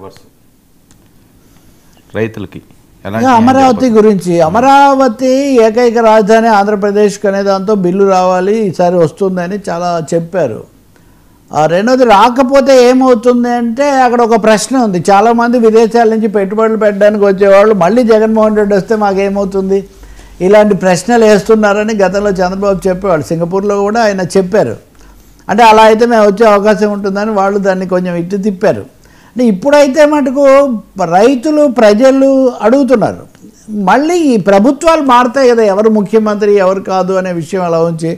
Reverse రైతులకి అమరావతి గురించి, అమరావతి ఏకైక రాజధాని ఆంధ్రప్రదేశ్కి అనే దాంతో బిల్లు రావాలి, ఈసారి వస్తుందని చాలా చెప్పారు. రెండోది రాకపోతే ఏమవుతుంది అంటే అక్కడ ఒక ప్రశ్న ఉంది. చాలామంది విదేశాల నుంచి పెట్టుబడులు పెట్టడానికి వచ్చేవాళ్ళు మళ్ళీ జగన్మోహన్ రెడ్డి వస్తే మాకేమవుతుంది ఇలాంటి ప్రశ్నలు వేస్తున్నారని గతంలో చంద్రబాబు చెప్పేవాళ్ళు. సింగపూర్లో కూడా ఆయన చెప్పారు. అంటే అలా అయితే మేము వచ్చే అవకాశం ఉంటుందని వాళ్ళు దాన్ని కొంచెం ఇటు తిప్పారు. అంటే ఇప్పుడైతే మటుకు రైతులు ప్రజలు అడుగుతున్నారు, మళ్ళీ ఈ ప్రభుత్వాలు మారుతాయి కదా, ఎవరు ముఖ్యమంత్రి ఎవరు కాదు అనే విషయం అలా ఉంచి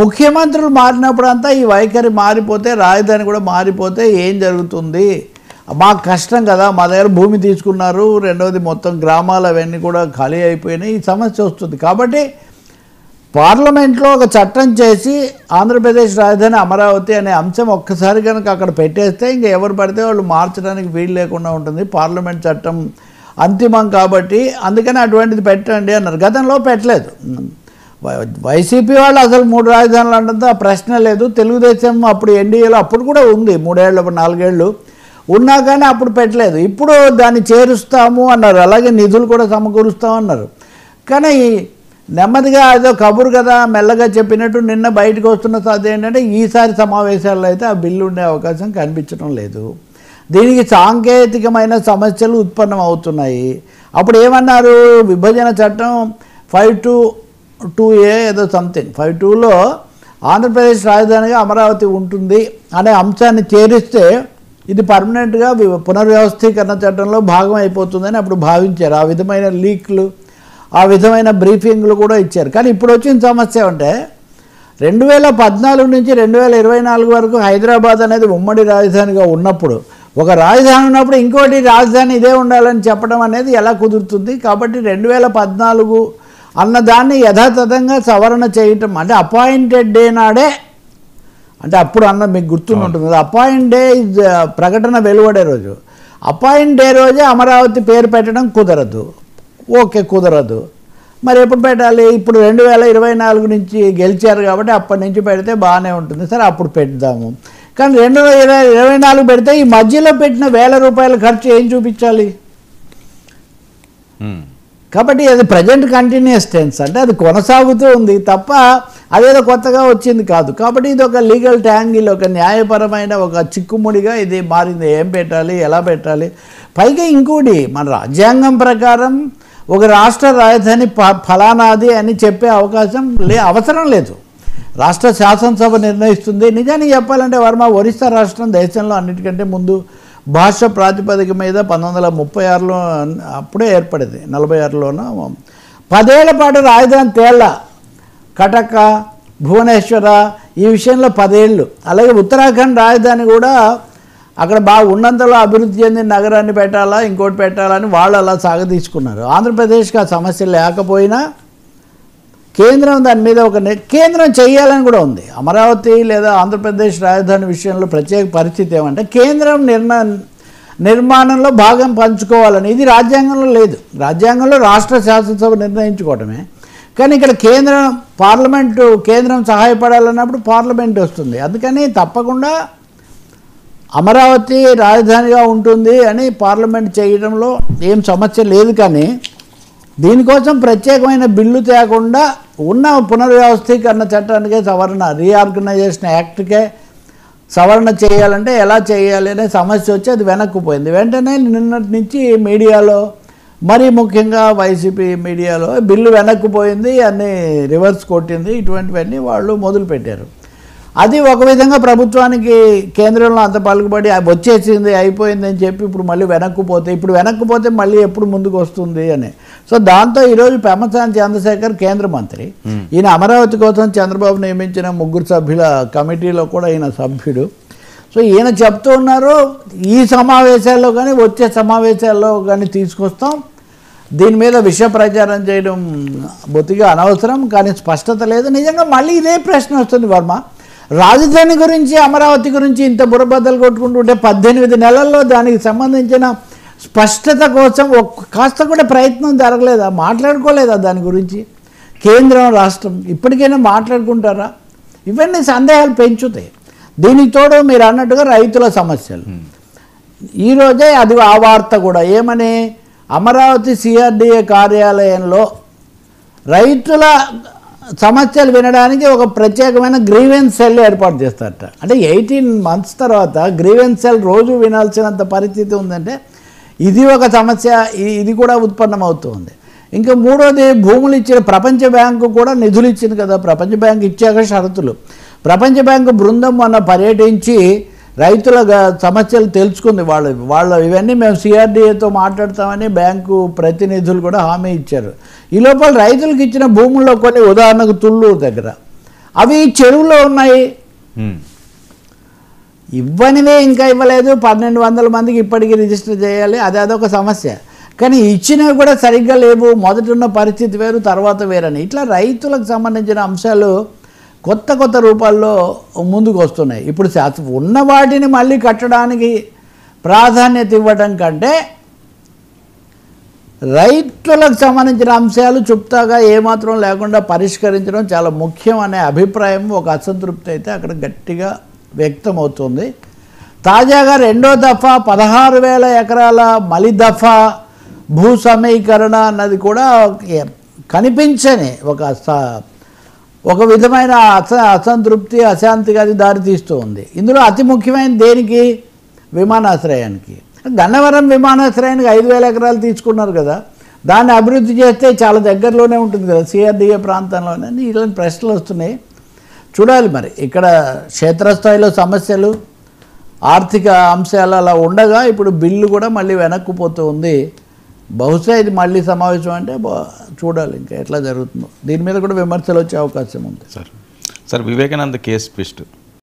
ముఖ్యమంత్రులు మారినప్పుడు అంతా ఈ వైఖరి మారిపోతే రాజధాని కూడా మారిపోతే ఏం జరుగుతుంది, మాకు కష్టం కదా, మా దగ్గర భూమి తీసుకున్నారు, రెండవది మొత్తం గ్రామాలు అవన్నీ కూడా ఖాళీ అయిపోయినాయి, ఈ సమస్య వస్తుంది. కాబట్టి పార్లమెంట్లో ఒక చట్టం చేసి ఆంధ్రప్రదేశ్ రాజధాని అమరావతి అనే అంశం ఒక్కసారి కనుక అక్కడ పెట్టేస్తే ఇంకా ఎవరు పడితే వాళ్ళు మార్చడానికి వీలు లేకుండా ఉంటుంది. పార్లమెంట్ చట్టం అంతిమం కాబట్టి అందుకని అటువంటిది పెట్టండి అన్నారు. గతంలో పెట్టలేదు. వైసీపీ వాళ్ళు అసలు 3 రాజధానులు అంటే ఆ ప్రశ్న లేదు. తెలుగుదేశం అప్పుడు ఎన్డీఏలో అప్పుడు కూడా ఉంది, 3 ఏళ్ళు 4 ఏళ్ళు ఉన్నా కానీ అప్పుడు పెట్టలేదు. ఇప్పుడు దాన్ని చేరుస్తాము అన్నారు, అలాగే నిధులు కూడా సమకూరుస్తామన్నారు. కానీ నెమ్మదిగా ఏదో కబురు కదా మెల్లగా చెప్పినట్టు నిన్న బయటకు వస్తున్న సాధ్యం ఏంటంటే ఈసారి సమావేశాల్లో అయితే ఆ బిల్లు ఉండే అవకాశం కనిపించడం లేదు. దీనికి సాంకేతికమైన సమస్యలు ఉత్పన్నం అవుతున్నాయి. అప్పుడు ఏమన్నారు, విభజన చట్టం 522A ఏదో సంథింగ్ 52లో ఆంధ్రప్రదేశ్ రాజధానిగా అమరావతి ఉంటుంది అనే అంశాన్ని చేరిస్తే ఇది పర్మనెంట్గా పునర్వ్యవస్థీకరణ చట్టంలో భాగం అయిపోతుందని అప్పుడు భావించారు. ఆ విధమైన లీక్లు ఆ విధమైన బ్రీఫింగ్లు కూడా ఇచ్చారు. కానీ ఇప్పుడు వచ్చిన సమస్య అంటే 2014 నుంచి 2024 వరకు హైదరాబాద్ అనేది ఉమ్మడి రాజధానిగా ఉన్నప్పుడు, ఒక రాజధాని ఉన్నప్పుడు ఇంకోటి రాజధాని ఇదే ఉండాలని చెప్పడం అనేది ఎలా కుదురుతుంది? కాబట్టి 2014 అన్నదాన్ని యథాతథంగా సవరణ చేయటం అంటే అపాయింటెడ్ డే నాడే, అంటే అప్పుడు అన్న మీకు గుర్తుంటుంది, అపాయింట్ డే ప్రకటన వెలువడే రోజు, అపాయింట్ డే రోజే అమరావతి పేరు పెట్టడం కుదరదు. ఓకే, కుదరదు. మరి ఎప్పుడు పెట్టాలి? ఇప్పుడు 2024 నుంచి గెలిచారు కాబట్టి అప్పటి నుంచి పెడితే బాగానే ఉంటుంది, సరే అప్పుడు పెడదాము. కానీ 2024 పెడితే ఈ మధ్యలో పెట్టిన 1000 రూపాయల ఖర్చు ఏం చూపించాలి? కాబట్టి అది ప్రజెంట్ కంటిన్యూస్ టెన్స్, అంటే అది కొనసాగుతూ ఉంది తప్ప అదేదో కొత్తగా వచ్చింది కాదు. కాబట్టి ఇది ఒక లీగల్ ట్యాంగిల్, ఒక న్యాయపరమైన ఒక చిక్కుముడిగా ఇది మారింది. ఏం పెట్టాలి, ఎలా పెట్టాలి? పైగా ఇంకోటి, మన రాజ్యాంగం ప్రకారం ఒక రాష్ట్ర రాజధాని ఫలానాది అని చెప్పే అవసరం లేదు. రాష్ట్ర శాసనసభ నిర్ణయిస్తుంది. నిజానికి చెప్పాలంటే వర్మ, ఒరిస్సా రాష్ట్రం దేశంలో అన్నిటికంటే ముందు భాష ప్రాతిపదిక మీద 1936లో అప్పుడే ఏర్పడింది, 46లోనూ 10 ఏళ్ల పాటు రాజధాని తేళ్ల కటక భువనేశ్వర ఈ విషయంలో 10 ఏళ్ళు. అలాగే ఉత్తరాఖండ్ రాజధాని కూడా అక్కడ బాగా ఉన్నంతలో అభివృద్ధి చెందిన నగరాన్ని పెట్టాలా ఇంకోటి పెట్టాలని వాళ్ళు అలా సాగదీసుకున్నారు. ఆంధ్రప్రదేశ్కి ఆ సమస్య లేకపోయినా కేంద్రం దాని మీద కేంద్రం చేయాలని కూడా ఉంది. అమరావతి లేదా ఆంధ్రప్రదేశ్ రాజధాని విషయంలో ప్రత్యేక పరిస్థితి ఏమంటే కేంద్రం నిర్మాణంలో భాగం పంచుకోవాలని, ఇది రాజ్యాంగంలో లేదు. రాజ్యాంగంలో రాష్ట్ర శాసనసభ నిర్ణయించుకోవటమే. కానీ ఇక్కడ కేంద్రం సహాయపడాలన్నప్పుడు పార్లమెంట్ వస్తుంది. అందుకని తప్పకుండా అమరావతి రాజధానిగా ఉంటుంది అని పార్లమెంట్ చేయడంలో ఏం సమస్య లేదు. కానీ దీనికోసం ప్రత్యేకమైన బిల్లు తేకుండా ఉన్న పునర్వ్యవస్థీకరణ చట్టానికే సవరణ, రీఆర్గనైజేషన్ యాక్ట్కే సవరణ చేయాలంటే ఎలా చేయాలి అనే సమస్య వచ్చి అది వెనక్కిపోయింది. వెంటనే నిన్నటి నుంచి మీడియాలో, మరీ ముఖ్యంగా వైసీపీ మీడియాలో బిల్లు వెనక్కిపోయింది, అన్నీ రివర్స్ కొట్టింది, ఇటువంటివన్నీ వాళ్ళు మొదలుపెట్టారు. అది ఒక విధంగా ప్రభుత్వానికి కేంద్రంలో అంత పలుకుబడి వచ్చేసింది అయిపోయింది అని చెప్పి ఇప్పుడు మళ్ళీ వెనక్కిపోతే మళ్ళీ ఎప్పుడు ముందుకు వస్తుంది అని. సో దాంతో ఈరోజు పెమ్మసాని చంద్రశేఖర్ కేంద్ర మంత్రి, ఈయన అమరావతి కోసం చంద్రబాబు నియమించిన 3 సభ్యుల కమిటీలో కూడా ఈయన సభ్యుడు. సో ఈయన చెప్తూ ఉన్నారు, ఈ సమావేశాల్లో కానీ వచ్చే సమావేశాల్లో కానీ తీసుకొస్తాం, దీని మీద విష ప్రచారం చేయడం బొత్తిగా అనవసరం, కానీ స్పష్టత లేదు. నిజంగా మళ్ళీ ఇదే ప్రశ్న వస్తుంది వర్మ, రాజధాని గురించి అమరావతి గురించి ఇంత బుర్రబద్దలు కొట్టుకుంటుంటే 18 నెలల్లో దానికి సంబంధించిన స్పష్టత కోసం కాస్త కూడా ప్రయత్నం జరగలేదా? మాట్లాడుకోలేదా దాని గురించి? కేంద్రం రాష్ట్రం ఇప్పటికైనా మాట్లాడుకుంటారా? ఇవన్నీ సందేహాలు పెంచుతాయి. దీనికి తోడు మీరు అన్నట్టుగా రైతుల సమస్యలు, ఈరోజే అది ఆ వార్త కూడా ఏమని, అమరావతి సిఆర్డిఏ కార్యాలయంలో రైతుల సమస్యలు వినడానికి ఒక ప్రత్యేకమైన గ్రీవెన్స్ సెల్ ఏర్పాటు చేస్తారట. అంటే 18 months తర్వాత గ్రీవెన్స్ సెల్ రోజు వినాల్సినంత పరిస్థితి ఉందంటే ఇది ఒక సమస్య, ఇది కూడా ఉత్పన్నమవుతుంది. ఇంకా మూడోది, భూములు ఇచ్చిన ప్రపంచ బ్యాంకు కూడా నిధులు ఇచ్చింది కదా. ప్రపంచ బ్యాంకు ఇచ్చాక షరతులు. ప్రపంచ బ్యాంకు బృందం మొన్న పర్యటించి రైతుల సమస్యలు తెలుసుకుంది. వాళ్ళ ఇవన్నీ మేము సిఆర్డిఏతో మాట్లాడతామని బ్యాంకు ప్రతినిధులు కూడా హామీ ఇచ్చారు. ఈ లోపల రైతులకు ఇచ్చిన భూముల్లో కొన్ని, ఉదాహరణకు తుళ్ళూరు దగ్గర అవి చెరువులో ఉన్నాయి, ఇవ్వనివే ఇంకా ఇవ్వలేదు. 1200 మందికి ఇప్పటికీ రిజిస్టర్ చేయాలి, అదొక సమస్య. కానీ ఇచ్చినవి కూడా సరిగ్గా లేవు, మొదటి ఉన్న పరిస్థితి వేరు, తర్వాత వేరని. ఇట్లా రైతులకు సంబంధించిన అంశాలు కొత్త కొత్త రూపాల్లో ముందుకు వస్తున్నాయి. ఇప్పుడు ఉన్న వాటిని మళ్ళీ కట్టడానికి ప్రాధాన్యత ఇవ్వడం కంటే రైతులకు సంబంధించిన అంశాలు చుప్తాగా ఏమాత్రం లేకుండా పరిష్కరించడం చాలా ముఖ్యం అనే అభిప్రాయం, ఒక అసంతృప్తి అయితే అక్కడ గట్టిగా వ్యక్తమవుతుంది. తాజాగా రెండో దఫా 16,000 ఎకరాల మలి దఫా భూ సమీకరణ అన్నది కూడా కనిపించని ఒక విధమైన అసంతృప్తి, అశాంతిగా అది దారితీస్తూ ఉంది. ఇందులో అతి ముఖ్యమైన దేనికి, విమానాశ్రయానికి. గన్నవరం విమానాశ్రయానికి 5,000 ఎకరాలు తీసుకున్నారు కదా, దాన్ని అభివృద్ధి చేస్తే చాలా దగ్గరలోనే ఉంటుంది కదా సిఆర్డిఏ ప్రాంతంలోనే. ఇలాంటి ప్రశ్నలు వస్తున్నాయి. చూడాలి మరి ఇక్కడ క్షేత్రస్థాయిలో సమస్యలు, ఆర్థిక అంశాలు అలా ఉండగా ఇప్పుడు బిల్లు కూడా మళ్ళీ వెనక్కిపోతూ ఉంది. బహుశా ఇది మళ్ళీ సమావేశం అంటే చూడాలి ఇంకా ఎట్లా జరుగుతుందో. దీని మీద కూడా విమర్శలు వచ్చే అవకాశం ఉంది. Sir Vivekananda case twist